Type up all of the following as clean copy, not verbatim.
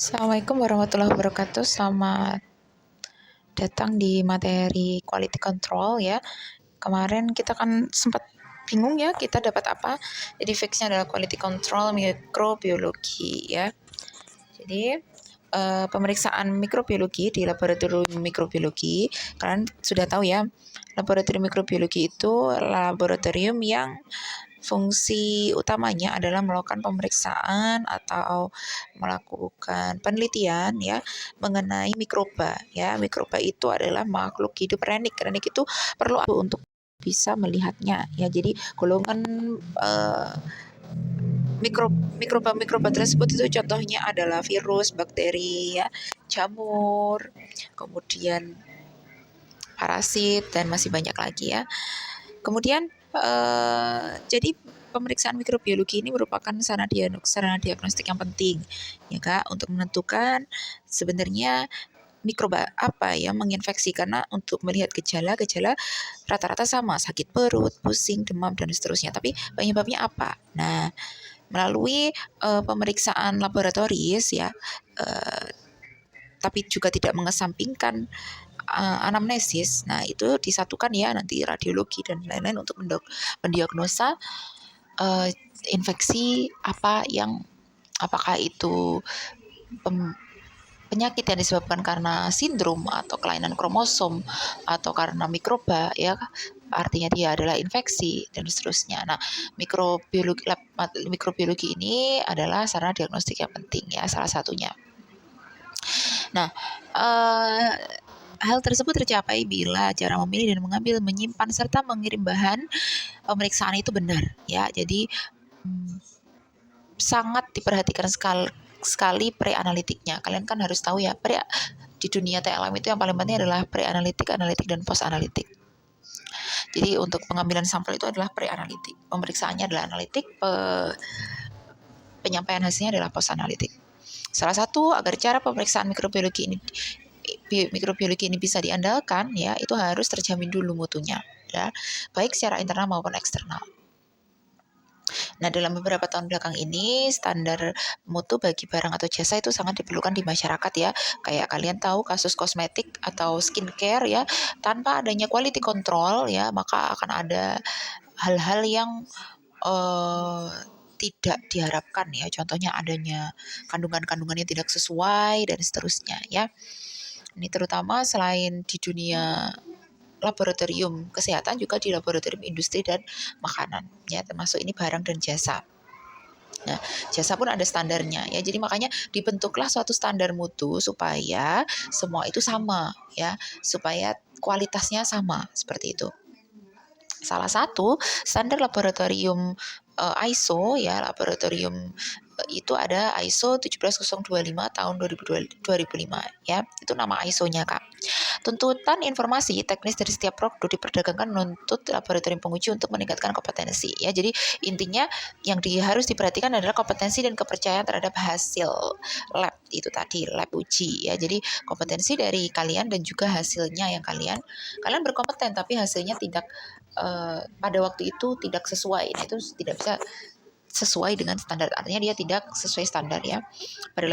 Assalamualaikum warahmatullahi wabarakatuh. Selamat datang di materi quality control ya. Kemarin kita kan sempat bingung ya kita dapat apa. Jadi fixnya adalah quality control mikrobiologi ya. Jadi pemeriksaan mikrobiologi di laboratorium mikrobiologi, kalian sudah tahu ya. Laboratorium mikrobiologi itu laboratorium yang fungsi utamanya adalah melakukan pemeriksaan atau melakukan penelitian ya mengenai mikroba ya. Mikroba itu adalah makhluk hidup renik. Renik itu perlu untuk bisa melihatnya ya. Jadi golongan mikroba tersebut itu contohnya adalah virus, bakteri ya, jamur, kemudian parasit dan masih banyak lagi ya. Kemudian jadi pemeriksaan mikrobiologi ini merupakan sarana diagnostik yang penting ya Kak untuk menentukan sebenarnya mikroba apa yang menginfeksi, karena untuk melihat gejala-gejala rata-rata sama, sakit perut, pusing, demam dan seterusnya. Tapi penyebabnya apa? Nah, melalui pemeriksaan laboratoris ya, tapi juga tidak mengesampingkan anamnesis. Nah, itu disatukan ya nanti radiologi dan lain-lain untuk mendiagnosa infeksi apa yang, apakah itu penyakit yang disebabkan karena sindrom atau kelainan kromosom atau karena mikroba ya, artinya dia adalah infeksi dan seterusnya. Nah, mikrobiologi ini adalah sarana diagnostik yang penting ya, salah satunya. Nah, hal tersebut tercapai bila cara memilih dan mengambil, menyimpan serta mengirim bahan pemeriksaan itu benar ya. Jadi sangat diperhatikan sekali pre-analitiknya. Kalian kan harus tahu ya, di dunia TLM itu yang paling penting adalah pre-analitik, analitik dan post-analitik. Jadi untuk pengambilan sampel itu adalah pre-analitik, pemeriksaannya adalah analitik, penyampaian hasilnya adalah post-analitik. Salah satu agar cara pemeriksaan mikrobiologi ini bisa diandalkan ya, itu harus terjamin dulu mutunya ya, baik secara internal maupun eksternal. Nah, dalam beberapa tahun belakang ini standar mutu bagi barang atau jasa itu sangat diperlukan di masyarakat ya. Kayak kalian tahu kasus kosmetik atau skincare ya, tanpa adanya quality control ya, maka akan ada hal-hal yang tidak diharapkan ya. Contohnya adanya kandungan-kandungan yang tidak sesuai dan seterusnya ya. Ini terutama selain di dunia laboratorium kesehatan, juga di laboratorium industri dan makanan ya, termasuk ini barang dan jasa. Nah, jasa pun ada standarnya ya. Jadi makanya dibentuklah suatu standar mutu supaya semua itu sama ya, supaya kualitasnya sama seperti itu. Salah satu standar laboratorium ISO ya, laboratorium itu ada ISO 17025 tahun 2005 ya. Itu nama ISO-nya Kak. Tuntutan informasi teknis dari setiap produk diperdagangkan menuntut laboratorium penguji untuk meningkatkan kompetensi ya. Jadi intinya yang harus diperhatikan adalah kompetensi dan kepercayaan terhadap hasil lab itu tadi, lab uji ya. Jadi kompetensi dari kalian dan juga hasilnya yang kalian berkompeten tapi hasilnya tidak pada waktu itu tidak sesuai. Nah, itu tidak bisa sesuai dengan standar, artinya dia tidak sesuai standar ya. Pada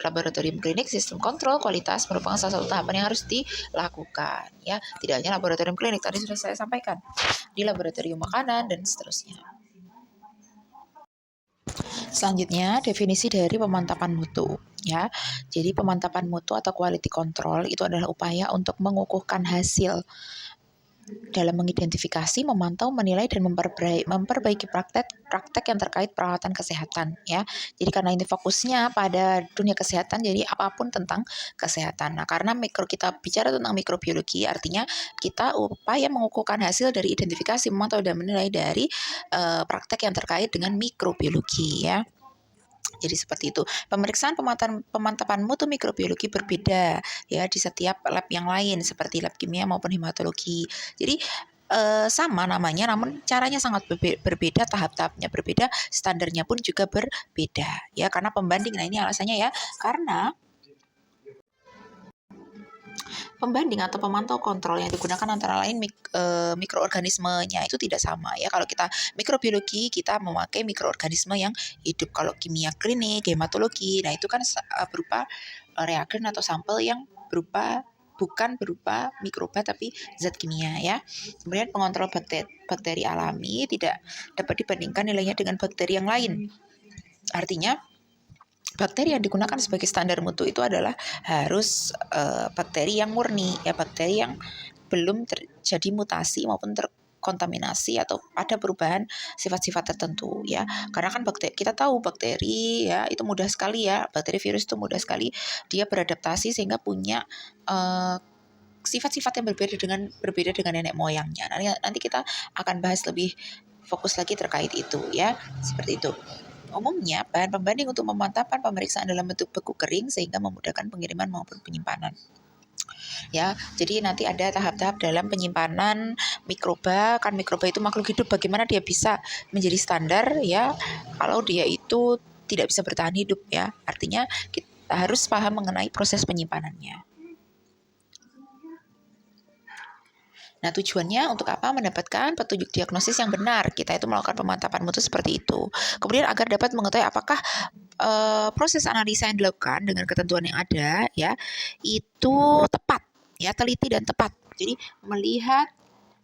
laboratorium klinik, sistem kontrol kualitas merupakan salah satu tahapan yang harus dilakukan ya. Tidak hanya laboratorium klinik, tadi sudah saya sampaikan, di laboratorium makanan dan seterusnya. Selanjutnya, definisi dari pemantapan mutu ya. Jadi pemantapan mutu atau quality control itu adalah upaya untuk mengukuhkan hasil dalam mengidentifikasi, memantau, menilai, dan memperbaiki praktek yang terkait perawatan kesehatan ya. Jadi karena ini fokusnya pada dunia kesehatan, jadi apapun tentang kesehatan. Nah, karena kita bicara tentang mikrobiologi, artinya kita upaya mengukuhkan hasil dari identifikasi, memantau, dan menilai dari praktek yang terkait dengan mikrobiologi ya. Jadi seperti itu. Pemeriksaan pemantapan mutu mikrobiologi berbeda ya di setiap lab yang lain seperti lab kimia maupun hematologi. Jadi sama namanya, namun caranya sangat berbeda, tahap-tahapnya berbeda, standarnya pun juga berbeda ya, karena pembanding. Nah, ini alasannya ya, karena pembanding atau pemantau kontrol yang digunakan antara lain mikroorganismenya itu tidak sama ya. Kalau kita mikrobiologi, kita memakai mikroorganisme yang hidup. Kalau kimia klinik, hematologi, nah itu kan berupa reagen atau sampel yang bukan berupa mikroba tapi zat kimia ya. Kemudian pengontrol bakteri alami tidak dapat dibandingkan nilainya dengan bakteri yang lain. Artinya bakteri yang digunakan sebagai standar mutu itu adalah harus bakteri yang murni ya, bakteri yang belum terjadi mutasi maupun terkontaminasi atau ada perubahan sifat-sifat tertentu ya. Karena kan kita tahu bakteri ya itu mudah sekali ya, bakteri virus itu mudah sekali dia beradaptasi sehingga punya sifat-sifat yang berbeda dengan nenek moyangnya. Nanti kita akan bahas lebih fokus lagi terkait itu ya, seperti itu. Umumnya, bahan pembanding untuk memantapkan pemeriksaan dalam bentuk beku kering sehingga memudahkan pengiriman maupun penyimpanan. Ya, jadi nanti ada tahap-tahap dalam penyimpanan mikroba. Kan mikroba itu makhluk hidup, bagaimana dia bisa menjadi standar ya kalau dia itu tidak bisa bertahan hidup ya. Artinya kita harus paham mengenai proses penyimpanannya. Nah, tujuannya untuk apa? Mendapatkan petunjuk diagnosis yang benar. Kita itu melakukan pemantapan mutu seperti itu. Kemudian agar dapat mengetahui apakah proses analisa yang dilakukan dengan ketentuan yang ada ya itu tepat, ya teliti dan tepat. Jadi melihat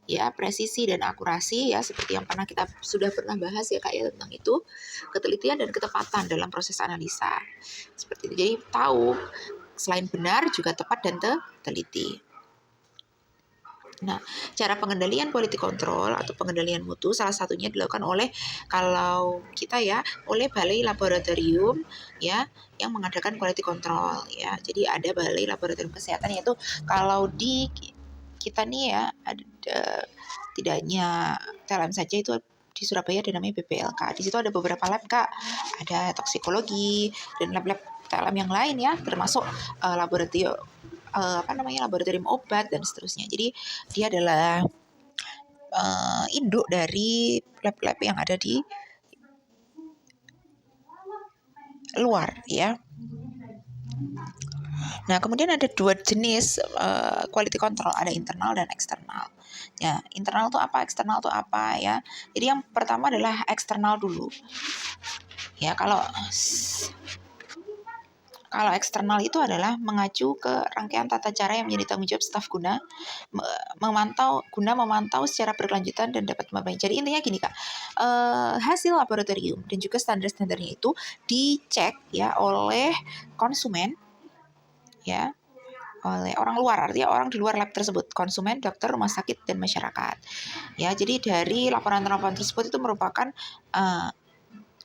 ya presisi dan akurasi ya seperti yang kita sudah pernah bahas ya Kak ya tentang itu, ketelitian dan ketepatan dalam proses analisa. Seperti itu. Jadi tahu selain benar juga tepat dan teliti. Nah, cara pengendalian quality control atau pengendalian mutu salah satunya dilakukan oleh kalau kita ya oleh balai laboratorium ya yang mengadakan quality control ya. Jadi ada balai laboratorium kesehatan, yaitu kalau di kita nih ya ada tidak hanya TLM saja, itu di Surabaya ada namanya BPLK. Di situ ada beberapa lab Kak, ada toksikologi dan lab-lab TLM yang lain ya, termasuk laboratorium laboratorium obat dan seterusnya. Jadi dia adalah induk dari lab-lab yang ada di luar ya. Nah, kemudian ada dua jenis quality control, ada internal dan eksternal. Ya, internal itu apa, eksternal itu apa ya. Jadi yang pertama adalah eksternal dulu. Ya, kalau eksternal itu adalah mengacu ke rangkaian tata cara yang menjadi tanggung jawab staf guna memantau secara berkelanjutan dan dapat membantu. Jadi intinya gini Kak, hasil laboratorium dan juga standar-standarnya itu dicek ya oleh konsumen ya, oleh orang luar, artinya orang di luar lab tersebut, konsumen, dokter, rumah sakit, dan masyarakat. Ya, jadi dari laporan-laporan tersebut itu merupakan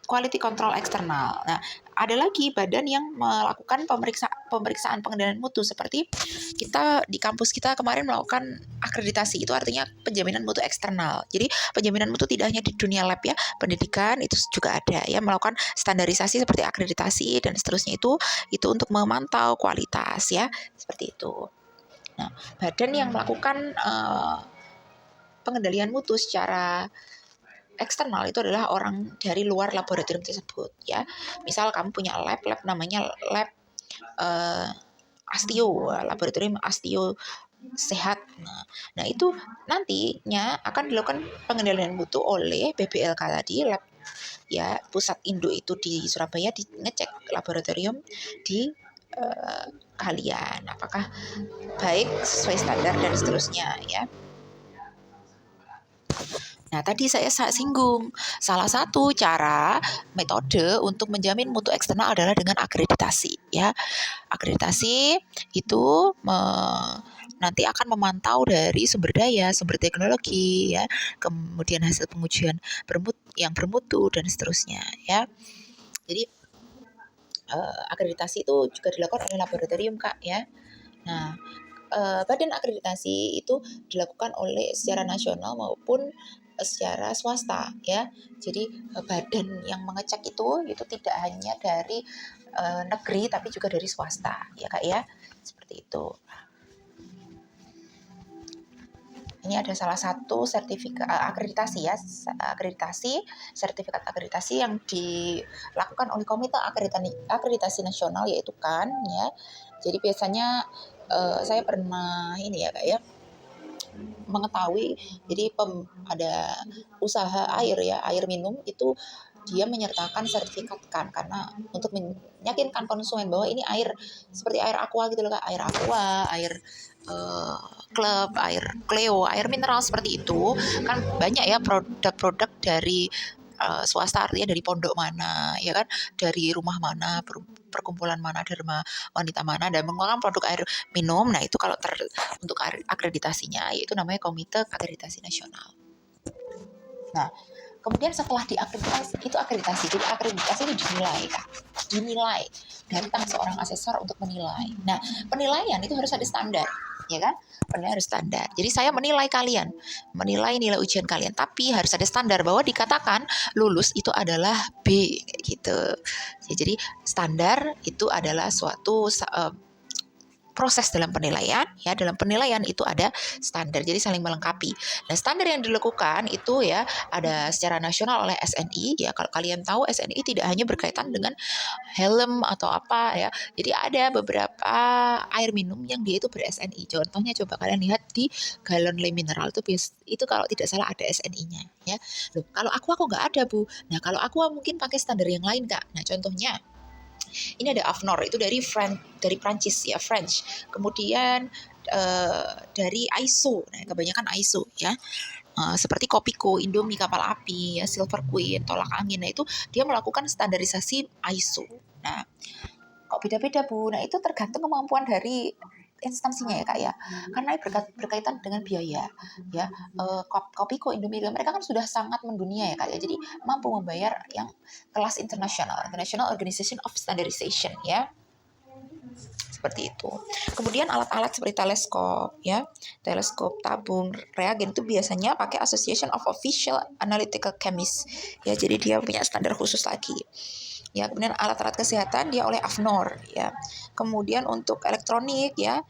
quality control eksternal. Nah, ada lagi badan yang melakukan pemeriksaan pengendalian mutu, seperti kita di kampus kita kemarin melakukan akreditasi, itu artinya penjaminan mutu eksternal. Jadi penjaminan mutu tidak hanya di dunia lab ya, pendidikan itu juga ada ya, melakukan standarisasi seperti akreditasi dan seterusnya, itu untuk memantau kualitas ya, seperti itu. Nah, badan yang melakukan pengendalian mutu secara eksternal itu adalah orang dari luar laboratorium tersebut ya. Misal kamu punya lab namanya lab Astio, laboratorium Astio sehat. Nah, itu nantinya akan dilakukan pengendalian mutu oleh BPLK tadi, lab ya pusat induk itu di Surabaya, ngecek laboratorium di kalian apakah baik sesuai standar dan seterusnya ya. Nah, tadi saya singgung, salah satu cara metode untuk menjamin mutu eksternal adalah dengan akreditasi ya. Akreditasi itu nanti akan memantau dari sumber daya, sumber teknologi ya, kemudian hasil pengujian yang bermutu dan seterusnya ya. Jadi akreditasi itu juga dilakukan oleh laboratorium Kak ya. Nah, badan akreditasi itu dilakukan oleh secara nasional maupun secara swasta ya. Jadi badan yang mengecek itu tidak hanya dari negeri tapi juga dari swasta ya Kak ya, seperti itu. Ini ada salah satu sertifikat akreditasi ya, sertifikat akreditasi yang dilakukan oleh Komite Akreditasi Nasional, yaitu KAN ya. Jadi biasanya saya pernah ini ya Kak ya, mengetahui jadi ada usaha air ya, air minum itu dia menyertakan sertifikat kan, karena untuk meyakinkan konsumen bahwa ini air seperti air aqua gitu loh Kak, air aqua, air klub, air Cleo, air mineral seperti itu kan banyak ya produk-produk dari swasta, artinya dari pondok mana ya kan, dari rumah mana, perkumpulan mana, dharma wanita mana, dan menggunakan produk air minum. Nah itu kalau untuk akreditasinya yaitu namanya Komite Akreditasi Nasional. Nah kemudian setelah diakreditasi, itu akreditasi, jadi akreditasi itu dinilai dari tangan seorang asesor untuk menilai. Nah penilaian itu harus ada standar, ya kan, penilaian harus standar. Jadi saya menilai kalian, menilai nilai ujian kalian, tapi harus ada standar bahwa dikatakan lulus itu adalah B gitu. Jadi standar itu adalah suatu proses dalam penilaian ya, dalam penilaian itu ada standar, jadi saling melengkapi. Nah standar yang dilakukan itu ya ada secara nasional oleh SNI ya. Kalau kalian tahu SNI tidak hanya berkaitan dengan helm atau apa ya, jadi ada beberapa air minum yang dia itu ber-SNI. Contohnya coba kalian lihat di galon le mineral itu kalau tidak salah ada SNI-nya ya. Loh, kalau aku nggak ada Bu. Nah kalau aku mungkin pakai standar yang lain Kak. Nah contohnya ini ada AFNOR, itu dari Prancis ya, French. Kemudian dari ISO, nah, kebanyakan ISO ya. Seperti Kopiko, Indomie kapal api, ya, Silver Queen, tolak angin. Nah itu dia melakukan standarisasi ISO. Nah kok beda-beda Bu? Nah itu tergantung kemampuan dari instansinya ya Kak ya, karena berkaitan dengan biaya ya. Kopiko, Indomie mereka kan sudah sangat mendunia ya Kak ya, jadi mampu membayar yang kelas internasional, International Organization of Standardization ya, seperti itu. Kemudian alat-alat seperti teleskop ya, teleskop, tabung, reagen itu biasanya pakai Association of Official Analytical Chemists ya, jadi dia punya standar khusus lagi ya. Kemudian alat-alat kesehatan dia oleh AFNOR ya. Kemudian untuk elektronik ya,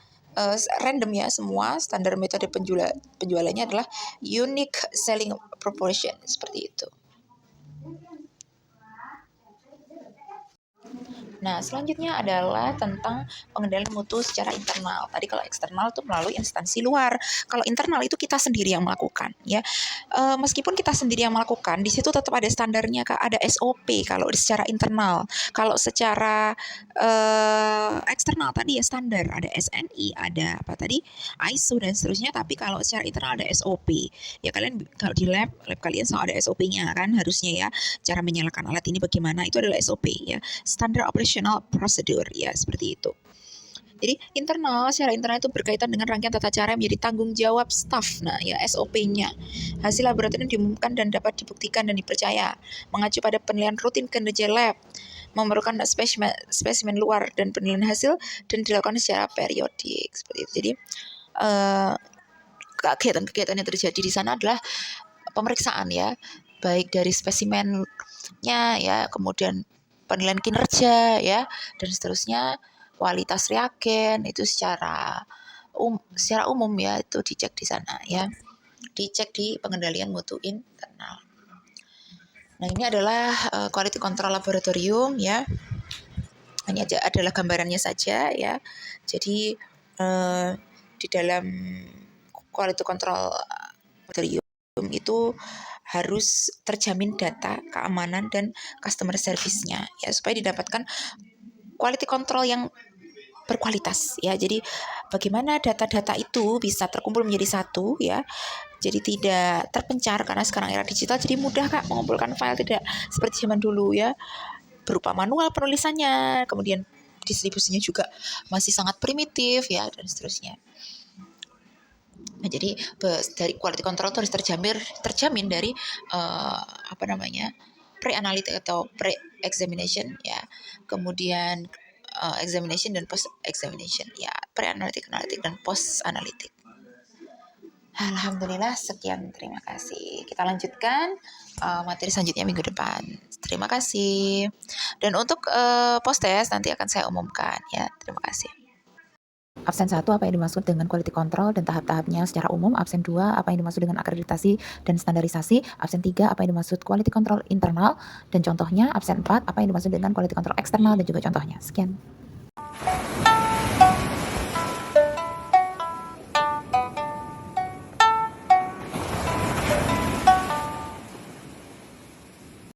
random ya, semua standar metode penjualannya adalah unique selling proportion, seperti itu. Nah, selanjutnya adalah tentang pengendalian mutu secara internal. Tadi kalau eksternal itu melalui instansi luar. Kalau internal itu kita sendiri yang melakukan, ya. Meskipun kita sendiri yang melakukan, di situ tetap ada standarnya, Kak. Ada SOP kalau secara internal. Kalau secara eksternal tadi ya standar, ada SNI, ada apa tadi, ISO dan seterusnya. Tapi kalau secara internal ada SOP. Ya kalian kalau di lab kalian selalu ada SOP-nya kan, harusnya ya. Cara menyalakan alat ini bagaimana, itu adalah SOP ya. Standard Operational Procedure ya, seperti itu. Jadi secara internal itu berkaitan dengan rangkaian tata cara yang menjadi tanggung jawab staf. Nah ya, SOP-nya. Hasil laboratorium diumumkan dan dapat dibuktikan dan dipercaya. Mengacu pada penilaian rutin kinerja lab, memerlukan spesimen luar dan penilaian hasil dan dilakukan secara periodik, seperti itu. Jadi kegiatan-kegiatan yang terjadi di sana adalah pemeriksaan ya, baik dari spesimennya ya, kemudian penilaian kinerja ya, dan seterusnya, kualitas reagen itu secara umum ya, itu dicek di sana ya, dicek di pengendalian mutu internal. Nah ini adalah quality control laboratorium ya, ini adalah gambarannya saja ya. Jadi di dalam quality control laboratorium itu harus terjamin data, keamanan, dan customer service-nya ya, supaya didapatkan quality control yang berkualitas ya. Jadi bagaimana data-data itu bisa terkumpul menjadi satu ya, jadi tidak terpencar, karena sekarang era digital jadi mudah Kak mengumpulkan file, tidak seperti zaman dulu ya, berupa manual penulisannya, kemudian distribusinya juga masih sangat primitif ya, dan seterusnya. Nah, jadi dari quality control itu harus terjamin dari pre-analytic atau pre-examination ya, kemudian examination dan post-examination ya, pre-analytic, analytic, dan post-analytic. Alhamdulillah, sekian, terima kasih. Kita lanjutkan materi selanjutnya minggu depan. Terima kasih. Dan untuk post-test nanti akan saya umumkan ya. Terima kasih. Absen 1, apa yang dimaksud dengan quality control dan tahap-tahapnya secara umum. Absen 2, apa yang dimaksud dengan akreditasi dan standarisasi. Absen 3, apa yang dimaksud quality control internal dan contohnya. Absen 4, apa yang dimaksud dengan quality control eksternal dan juga contohnya. Sekian.